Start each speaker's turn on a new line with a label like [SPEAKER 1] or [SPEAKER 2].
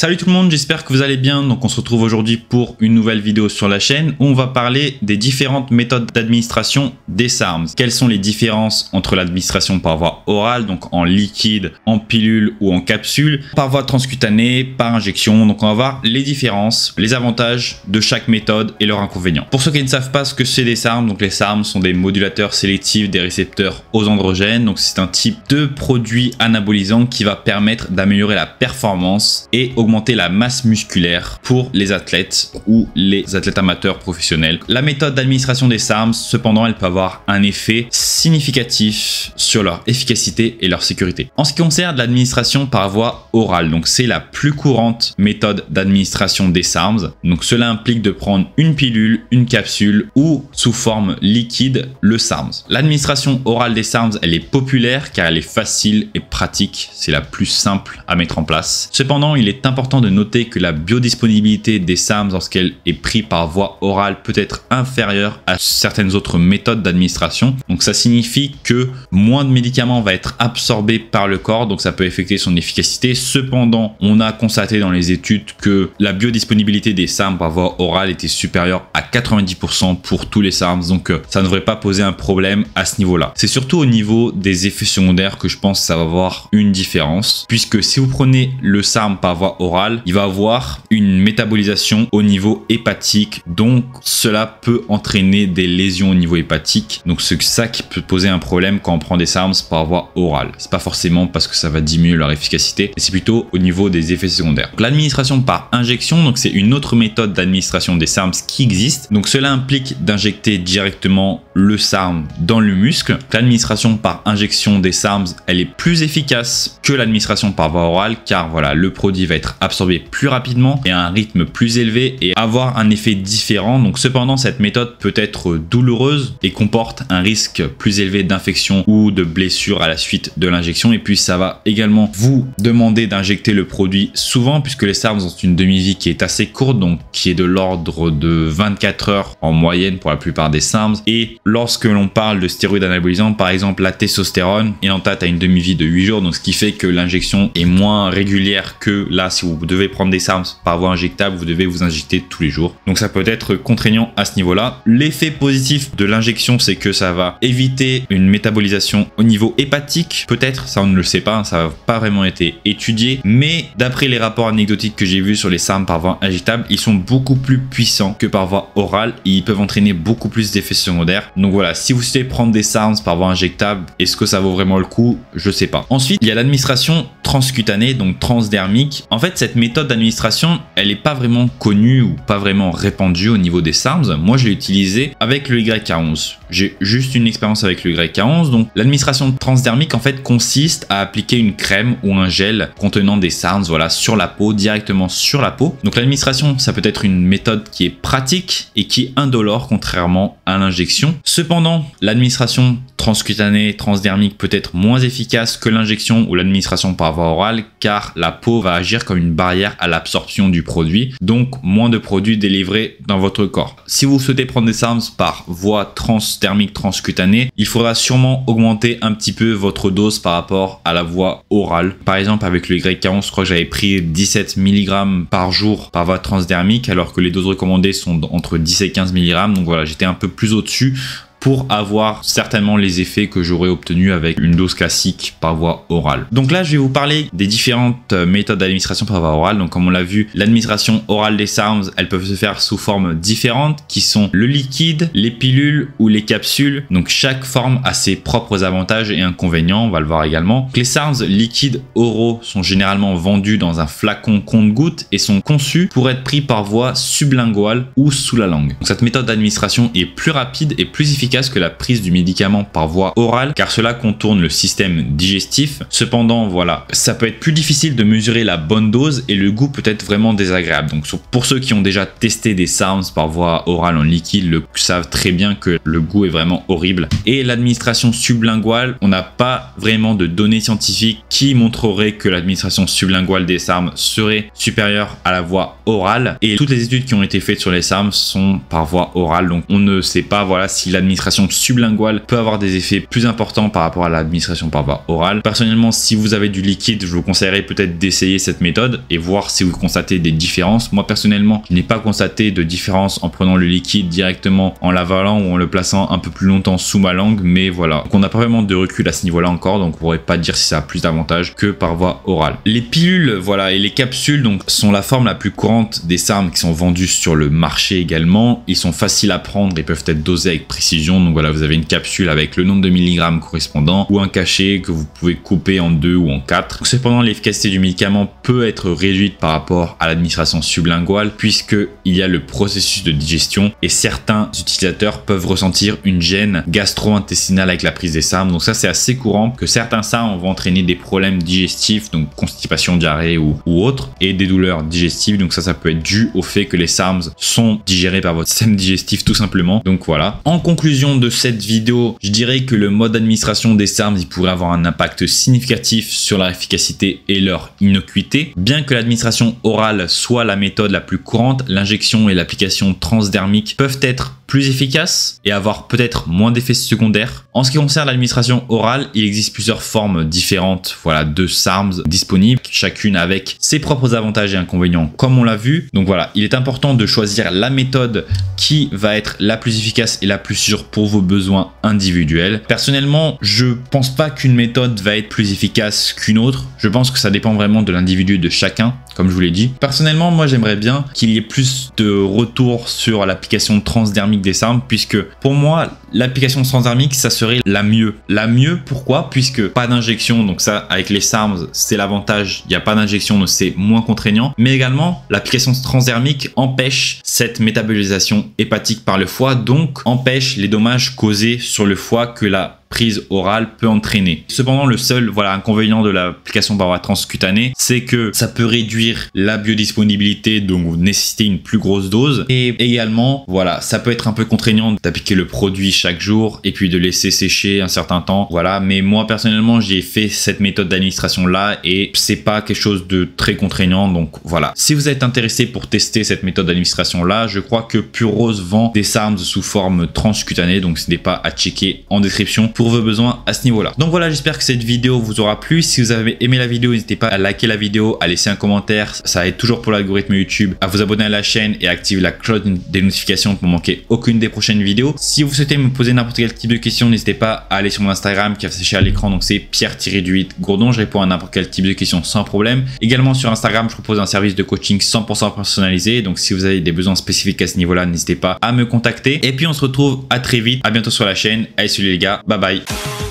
[SPEAKER 1] Salut tout le monde, j'espère que vous allez bien. Donc on se retrouve aujourd'hui pour une nouvelle vidéo sur la chaîne où on va parler des différentes méthodes d'administration des SARMs. Quelles sont les différences entre l'administration par voie orale, donc en liquide, en pilule ou en capsule, par voie transcutanée, par injection. Donc on va voir les différences, les avantages de chaque méthode et leurs inconvénients. Pour ceux qui ne savent pas ce que c'est des SARMs, donc les SARMs sont des modulateurs sélectifs des récepteurs aux androgènes. Donc c'est un type de produit anabolisant qui va permettre d'améliorer la performance et augmenter la masse musculaire pour les athlètes ou les athlètes amateurs professionnels. La méthode d'administration des SARMs, cependant, elle peut avoir un effet significatif sur leur efficacité et leur sécurité. En ce qui concerne l'administration par voie orale, donc c'est la plus courante méthode d'administration des SARMs. Donc cela implique de prendre une pilule, une capsule ou sous forme liquide le SARMs. L'administration orale des SARMs, elle est populaire car elle est facile et pratique. C'est la plus simple à mettre en place. Cependant, il est important de noter que la biodisponibilité des SARMs lorsqu'elle est prise par voie orale peut être inférieure à certaines autres méthodes d'administration. Donc ça signifie que moins de médicaments va être absorbé par le corps, donc ça peut affecter son efficacité. Cependant, on a constaté dans les études que la biodisponibilité des SARMs par voie orale était supérieure à 90% pour tous les SARMs, donc ça ne devrait pas poser un problème à ce niveau-là. C'est surtout au niveau des effets secondaires que je pense que ça va avoir une différence, puisque si vous prenez le SARM par voie orale, il va avoir une métabolisation au niveau hépatique, donc cela peut entraîner des lésions au niveau hépatique. Donc c'est ça qui peut poser un problème quand on prend des SARMs par voie orale. C'est pas forcément parce que ça va diminuer leur efficacité, mais c'est plutôt au niveau des effets secondaires. L'administration par injection, donc c'est une autre méthode d'administration des SARMs qui existe. Donc cela implique d'injecter directement le SARM dans le muscle. L'administration par injection des SARMs, elle est plus efficace que l'administration par voie orale, car voilà, le produit va être absorbé plus rapidement et à un rythme plus élevé et avoir un effet différent. Donc cependant, cette méthode peut être douloureuse et comporte un risque plus élevé d'infection ou de blessure à la suite de l'injection. Et puis ça va également vous demander d'injecter le produit souvent, puisque les SARMs ont une demi-vie qui est assez courte, donc qui est de l'ordre de 24 heures en moyenne pour la plupart des SARMs. Et lorsque l'on parle de stéroïdes anabolisants, par exemple la testostérone, Enantat a une demi-vie de 8 jours, donc ce qui fait que l'injection est moins régulière que là. Si vous devez prendre des SARMs par voie injectable, vous devez vous injecter tous les jours, donc ça peut être contraignant à ce niveau-là. L'effet positif de l'injection, c'est que ça va éviter une métabolisation au niveau hépatique, peut-être, ça on ne le sait pas, ça n'a pas vraiment été étudié, mais d'après les rapports anecdotiques que j'ai vus sur les SARMs par voie injectable, ils sont beaucoup plus puissants que par voie orale et ils peuvent entraîner beaucoup plus d'effets secondaires. Donc voilà, si vous souhaitez prendre des SARMs par voie injectable, est-ce que ça vaut vraiment le coup? Je sais pas. Ensuite, il y a l'administration transcutanée, donc transdermique. En fait, cette méthode d'administration, elle n'est pas vraiment connue ou pas vraiment répandue au niveau des SARMs. Moi, je l'ai utilisé avec le YK11. J'ai juste une expérience avec le YK11. Donc, l'administration transdermique, en fait, consiste à appliquer une crème ou un gel contenant des SARMs, voilà, sur la peau, directement sur la peau. Donc, l'administration, ça peut être une méthode qui est pratique et qui est indolore, contrairement à l'injection. Cependant, l'administration transcutanée, transdermique peut être moins efficace que l'injection ou l'administration par voie orale, car la peau va agir comme une barrière à l'absorption du produit, donc moins de produits délivrés dans votre corps. Si vous souhaitez prendre des SARMs par voie transdermique transcutanée, il faudra sûrement augmenter un petit peu votre dose par rapport à la voie orale. Par exemple, avec le YK11, je crois que j'avais pris 17 mg par jour par voie transdermique, alors que les doses recommandées sont entre 10 et 15 mg. Donc voilà, j'étais un peu plus au-dessus pour avoir certainement les effets que j'aurais obtenus avec une dose classique par voie orale. Donc là, je vais vous parler des différentes méthodes d'administration par voie orale. Donc comme on l'a vu, l'administration orale des SARMs, elles peuvent se faire sous formes différentes qui sont le liquide, les pilules ou les capsules. Donc chaque forme a ses propres avantages et inconvénients, on va le voir également. Les SARMs liquides oraux sont généralement vendus dans un flacon compte-gouttes et sont conçus pour être pris par voie sublinguale ou sous la langue. Donc cette méthode d'administration est plus rapide et plus efficace que la prise du médicament par voie orale, car cela contourne le système digestif. Cependant, voilà, ça peut être plus difficile de mesurer la bonne dose et le goût peut être vraiment désagréable. Donc pour ceux qui ont déjà testé des SARMs par voie orale en liquide, le savent très bien que le goût est vraiment horrible. Et l'administration sublinguale, on n'a pas vraiment de données scientifiques qui montreraient que l'administration sublinguale des SARMs serait supérieure à la voie orale. Et toutes les études qui ont été faites sur les SARMs sont par voie orale, donc on ne sait pas, voilà, si l'administration l'administration sublinguale peut avoir des effets plus importants par rapport à l'administration par voie orale. Personnellement, si vous avez du liquide, je vous conseillerais peut-être d'essayer cette méthode et voir si vous constatez des différences. Moi personnellement, je n'ai pas constaté de différence en prenant le liquide directement, en l'avalant ou en le plaçant un peu plus longtemps sous ma langue, mais voilà. Donc on n'a pas vraiment de recul à ce niveau-là encore, donc on pourrait pas dire si ça a plus d'avantages que par voie orale. Les pilules, voilà, et les capsules donc sont la forme la plus courante des SARMs qui sont vendus sur le marché également. Ils sont faciles à prendre et peuvent être dosés avec précision. Donc voilà, vous avez une capsule avec le nombre de milligrammes correspondant ou un cachet que vous pouvez couper en 2 ou en 4. Cependant, l'efficacité du médicament peut être réduite par rapport à l'administration sublinguale puisque il y a le processus de digestion et certains utilisateurs peuvent ressentir une gêne gastro-intestinale avec la prise des SARMs. Donc ça, c'est assez courant que certains SARMs vont entraîner des problèmes digestifs, donc constipation, diarrhée ou autre, et des douleurs digestives. Donc ça peut être dû au fait que les SARMs sont digérés par votre système digestif tout simplement. Donc voilà. En conclusion de cette vidéo, je dirais que le mode d'administration des SARMs, il pourrait avoir un impact significatif sur leur efficacité et leur innocuité. Bien que l'administration orale soit la méthode la plus courante, l'injection et l'application transdermique peuvent être plus efficaces et avoir peut-être moins d'effets secondaires. En ce qui concerne l'administration orale, il existe plusieurs formes différentes, voilà, de SARMs disponibles, chacune avec ses propres avantages et inconvénients, comme on l'a vu. Donc voilà, il est important de choisir la méthode qui va être la plus efficace et la plus sûre pour vos besoins individuels. Personnellement, je pense pas qu'une méthode va être plus efficace qu'une autre. Je pense que ça dépend vraiment de l'individu de chacun, comme je vous l'ai dit. Personnellement, moi, j'aimerais bien qu'il y ait plus de retour sur l'application transdermique des SARMs, puisque pour moi, l'application transdermique, ça serait la mieux. La mieux, pourquoi? Puisque pas d'injection, donc ça, avec les SARMs, c'est l'avantage. Il n'y a pas d'injection, donc c'est moins contraignant. Mais également, l'application transdermique empêche cette métabolisation hépatique par le foie, donc empêche les dommages causés sur le foie que la prise orale peut entraîner. Cependant, le seul inconvénient de l'application par voie transcutanée, c'est que ça peut réduire la biodisponibilité, donc vous nécessitez une plus grosse dose. Et également, voilà, ça peut être un peu contraignant d'appliquer le produit chaque jour et puis de laisser sécher un certain temps. Voilà, mais moi personnellement, j'ai fait cette méthode d'administration là et c'est pas quelque chose de très contraignant. Donc voilà. Si vous êtes intéressé pour tester cette méthode d'administration là, je crois que Purose vend des SARMs sous forme transcutanée, donc ce n'est pas à checker en description pour vos besoins à ce niveau-là. Donc voilà, j'espère que cette vidéo vous aura plu. Si vous avez aimé la vidéo, n'hésitez pas à liker la vidéo, à laisser un commentaire. Ça aide toujours pour l'algorithme YouTube, à vous abonner à la chaîne et à activer la cloche des notifications pour manquer aucune des prochaines vidéos. Si vous souhaitez me poser n'importe quel type de question, n'hésitez pas à aller sur mon Instagram qui est affiché à l'écran. Donc c'est Pierre-du8 Gourdon. Je réponds à n'importe quel type de question sans problème. Également sur Instagram, je propose un service de coaching 100% personnalisé. Donc si vous avez des besoins spécifiques à ce niveau-là, n'hésitez pas à me contacter. Et puis on se retrouve à très vite. À bientôt sur la chaîne. Allez, salut les gars. Bye bye.